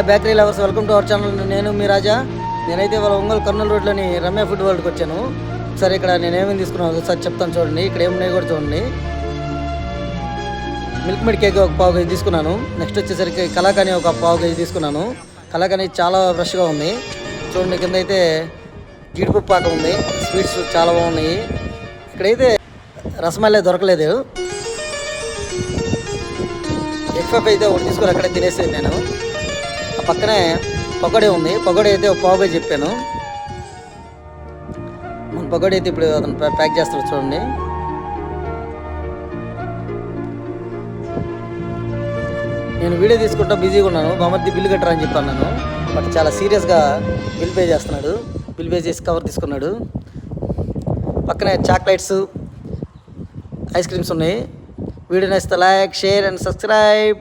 Bakery lovers, welcome to our channel. నేను మీ రాజా. నేనైతే ఇవాళ ఒంగోలు కర్నూలు రోడ్లోని రమ్య ఫుడ్ వరల్డ్కి వచ్చాను. ఒకసారి ఇక్కడ నేనేమేమి తీసుకున్నాను ఒకసారి చెప్తాను చూడండి. ఇక్కడ ఏమున్నాయి కూడా చూడండి. మిల్క్ మేడ్ కేక్ ఒక పావు కేజీ తీసుకున్నాను. నెక్స్ట్ వచ్చేసరికి కలాకాని ఒక పావు కేజీ తీసుకున్నాను. కలాకాని చాలా ఫ్రెష్గా ఉంది చూడండి. కింద అయితే జీడిపప్పు పాక ఉంది. స్వీట్స్ చాలా బాగున్నాయి. ఇక్కడైతే రసమల్లే దొరకలేదు. ఎగ్ పఫ్ అయితే ఒకటి తీసుకొని అక్కడే తినేసేది నేను. ఆ పక్కనే పకోడీ ఉంది. పకోడీ అయితే ఒక పావుగా చెప్పాను. మన పకోడీ అయితే ఇప్పుడు అతను ప్యాక్ చేస్తాడు చూడండి. నేను వీడియో తీసుకుంటా బిజీగా ఉన్నాను. బామర్ది బిల్లు కట్టరా అని చెప్పాను నేను. బట్ చాలా సీరియస్గా బిల్ పే చేస్తున్నాడు. బిల్ పే చేసి కవర్ తీసుకున్నాడు. పక్కనే చాక్లెట్స్, ఐస్ క్రీమ్స్ ఉన్నాయి. వీడియో నచ్చితే లైక్, షేర్ అండ్ సబ్స్క్రైబ్.